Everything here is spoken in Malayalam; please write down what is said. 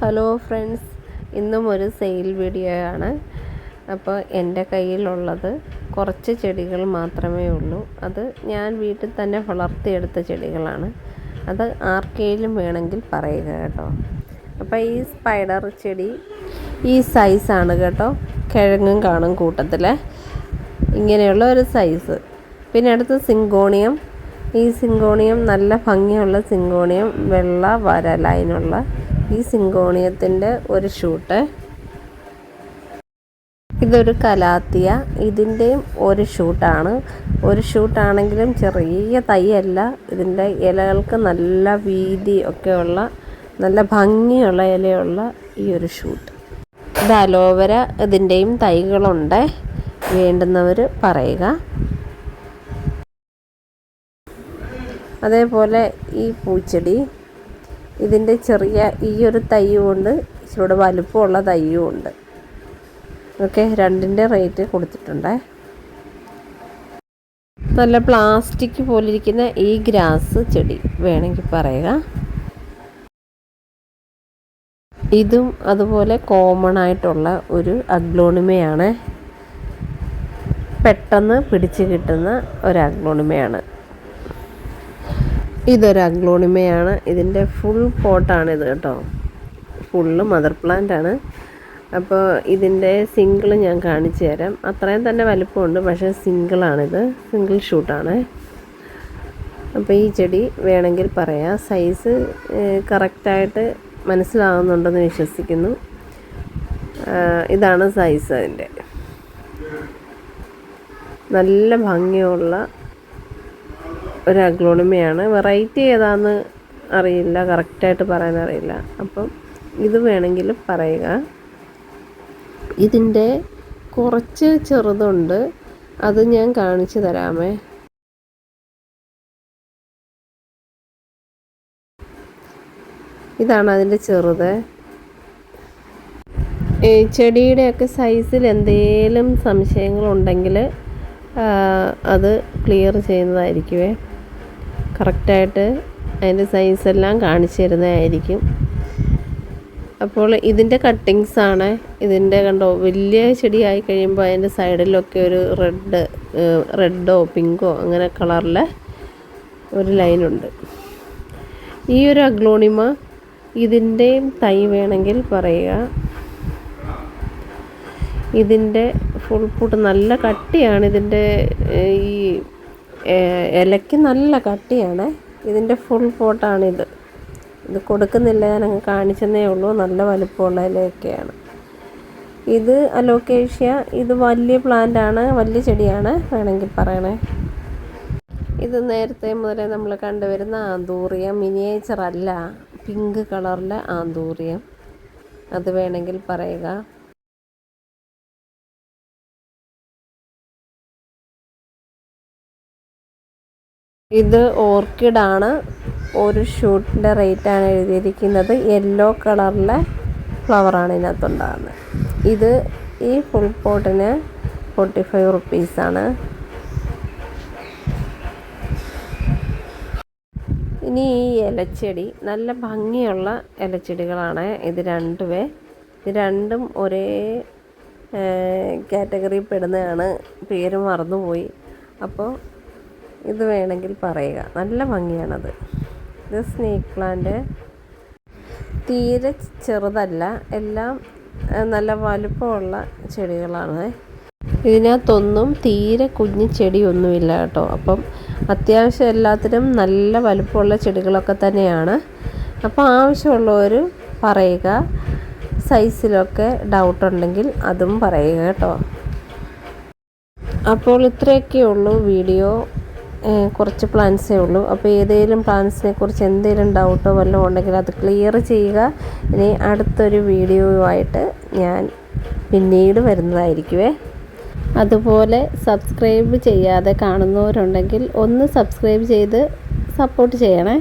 ഹലോ ഫ്രണ്ട്സ്, ഇന്നും ഒരു സെയിൽ വീഡിയോ ആണ്. അപ്പോൾ എൻ്റെ കയ്യിലുള്ളത് കുറച്ച് ചെടികൾ മാത്രമേ ഉള്ളൂ. അത് ഞാൻ വീട്ടിൽ തന്നെ വളർത്തിയെടുത്ത ചെടികളാണ്. അത് ആർക്കെങ്കിലും വേണമെങ്കിൽ പറയുക കേട്ടോ. അപ്പോൾ ഈ സ്പൈഡർ ചെടി ഈ സൈസാണ് കേട്ടോ. കിഴങ്ങും കാണും കൂട്ടത്തിൽ, ഇങ്ങനെയുള്ള ഒരു സൈസ്. പിന്നെ അടുത്ത് സിങ്കോണിയം. ഈ സിങ്കോണിയം നല്ല ഭംഗിയുള്ള സിങ്കോണിയം, വെള്ള വര ലൈനുള്ള ഈ സിങ്കോണിയത്തിൻ്റെ ഒരു ഷൂട്ട്. ഇതൊരു കലാത്തിയ, ഇതിൻ്റെയും ഒരു ഷൂട്ടാണ്. ഒരു ഷൂട്ടാണെങ്കിലും ചെറിയ തൈയല്ല. ഇതിൻ്റെ ഇലകൾക്ക് നല്ല വീതി ഒക്കെയുള്ള നല്ല ഭംഗിയുള്ള ഇലയുള്ള ഈ ഒരു ഷൂട്ട്. ഇത് അലോവര, ഇതിൻ്റെയും തൈകളുണ്ട്. വേണ്ടുന്നവർ പറയുക. അതേപോലെ ഈ പൂച്ചെടി, ഇതിൻ്റെ ചെറിയ ഈ ഒരു തൈയും ഉണ്ട്, ഇച്ചിരി വലുപ്പമുള്ള തൈയും ഉണ്ട്. ഓക്കെ, രണ്ടിൻ്റെ റേറ്റ് കൊടുത്തിട്ടുണ്ട്. നല്ല പ്ലാസ്റ്റിക് പോലിരിക്കുന്ന ഈ ഗ്രാസ് ചെടി വേണമെങ്കിൽ പറയുക. ഇതും അതുപോലെ കോമൺ ആയിട്ടുള്ള ഒരു അഗ്ലോണിമയാണ്. പെട്ടെന്ന് പിടിച്ച് കിട്ടുന്ന ഒരു അഗ്ലോണിമയാണ്. ഇതൊരു അഗ്ലോണിമയാണ്. ഇതിൻ്റെ ഫുൾ പോട്ടാണിത് കേട്ടോ. ഫുള്ള് മദർ പ്ലാന്റ് ആണ്. അപ്പോൾ ഇതിൻ്റെ സിംഗിൾ ഞാൻ കാണിച്ചു തരാം. അത്രയും തന്നെ വലിപ്പമുണ്ട്, പക്ഷേ സിംഗിളാണിത്, സിംഗിൾ ഷൂട്ടാണ്. അപ്പോൾ ഈ ചെടി വേണമെങ്കിൽ പറയാം. സൈസ് കറക്റ്റായിട്ട് മനസ്സിലാവുന്നുണ്ടെന്ന് വിശ്വസിക്കുന്നു. ഇതാണ് സൈസ് അതിൻ്റെ. നല്ല ഭംഗിയുള്ള ഒരു അഗ്ലോണിമയാണ്. വെറൈറ്റി ഏതാണെന്ന് അറിയില്ല, കറക്റ്റായിട്ട് പറയാനറിയില്ല. അപ്പം ഇത് വേണമെങ്കിൽ പറയുക. ഇതിൻ്റെ കുറച്ച് ചെറുതുണ്ട്, അത് ഞാൻ കാണിച്ചു തരാമേ. ഇതാണ് അതിൻ്റെ ചെറുത്. ഈ ചെടിയുടെയൊക്കെ സൈസിൽ എന്തെങ്കിലും സംശയങ്ങളുണ്ടെങ്കിൽ അത് ക്ലിയർ ചെയ്യുന്നതായിരിക്കുമേ. കറക്റ്റായിട്ട് അതിൻ്റെ സൈസെല്ലാം കാണിച്ചു തരുന്നതായിരിക്കും. അപ്പോൾ ഇതിൻ്റെ കട്ടിങ്സാണ്. ഇതിൻ്റെ കണ്ടോ, വലിയ ചെടിയായി കഴിയുമ്പോൾ അതിൻ്റെ സൈഡിലൊക്കെ ഒരു റെഡോ പിങ്കോ അങ്ങനെ കളറിൽ ഒരു ലൈനുണ്ട്. ഈ ഒരു അഗ്ലോണിമ, ഇതിൻ്റെയും തൈ വേണമെങ്കിൽ പറയുക. ഇതിൻ്റെ ഫുൾ പൂട്ട് നല്ല കട്ടിയാണ്. ഇതിൻ്റെ ഈ ഇലയ്ക്ക് നല്ല കട്ടിയാണ്. ഇതിൻ്റെ ഫുൾ പോട്ടാണിത്. ഇത് കൊടുക്കുന്നില്ല, ഞാൻ അങ്ങ് കാണിച്ചെന്നേ ഉള്ളൂ. നല്ല വലുപ്പമുള്ള ഇലയൊക്കെയാണ്. ഇത് അലോക്കേഷ്യ. ഇത് വലിയ പ്ലാന്റാണ്, വലിയ ചെടിയാണ്, വേണമെങ്കിൽ പറയണേ. ഇത് നേരത്തെ മുതലേ നമ്മൾ കണ്ടുവരുന്ന ആന്തൂറിയം, മിനിയേച്ചർ അല്ല, പിങ്ക് കളറിലെ ആന്തൂറിയം. അത് വേണമെങ്കിൽ പറയുക. ഇത് ഓർക്കിഡാണ്. ഒരു ഷൂട്ടിൻ്റെ റേറ്റാണ് എഴുതിയിരിക്കുന്നത്. യെല്ലോ കളറിലെ ഫ്ലവറാണ് ഇതിനകത്തുണ്ടാകുന്നത്. ഇത് ഈ ഫുൾ പോട്ടിന് 45 റുപ്പീസാണ്. ഇനി ഈ ഇലച്ചെടി നല്ല ഭംഗിയുള്ള ഇലച്ചെടികളാണ്. ഇത് രണ്ടും ഒരേ കാറ്റഗറിയിൽ പെടുന്നതാണ്. പേര് മറന്നുപോയി. അപ്പോൾ ഇത് വേണമെങ്കിൽ പറയുക. നല്ല ഭംഗിയാണത്. ഇത് സ്നേക്ക് പ്ലാന്റ്. തീരെ ചെറുതല്ല, എല്ലാം നല്ല വലുപ്പമുള്ള ചെടികളാണ്. ഇതിനകത്തൊന്നും തീരെ കുഞ്ഞു ചെടിയൊന്നുമില്ല കേട്ടോ. അപ്പം അത്യാവശ്യം എല്ലാത്തിനും നല്ല വലുപ്പമുള്ള ചെടികളൊക്കെ തന്നെയാണ്. അപ്പോൾ ആവശ്യമുള്ളവർ പറയുക. സൈസിലൊക്കെ ഡൗട്ടുണ്ടെങ്കിൽ അതും പറയുക കേട്ടോ. അപ്പോൾ ഇത്രയൊക്കെ ഉള്ളൂ വീഡിയോ. കുറച്ച് പ്ലാൻസേ ഉള്ളൂ. അപ്പോൾ ഏതെങ്കിലും പ്ലാൻസിനെ കുറിച്ച് എന്തെങ്കിലും ഡൗട്ടോ വല്ലതും ഉണ്ടെങ്കിൽ അത് ക്ലിയർ ചെയ്യുക. ഇനി അടുത്തൊരു വീഡിയോയുമായിട്ട് ഞാൻ പിന്നീട് വരുന്നതായിരിക്കുമേ. അതുപോലെ സബ്സ്ക്രൈബ് ചെയ്യാതെ കാണുന്നവരുണ്ടെങ്കിൽ ഒന്ന് സബ്സ്ക്രൈബ് ചെയ്ത് സപ്പോർട്ട് ചെയ്യണേ.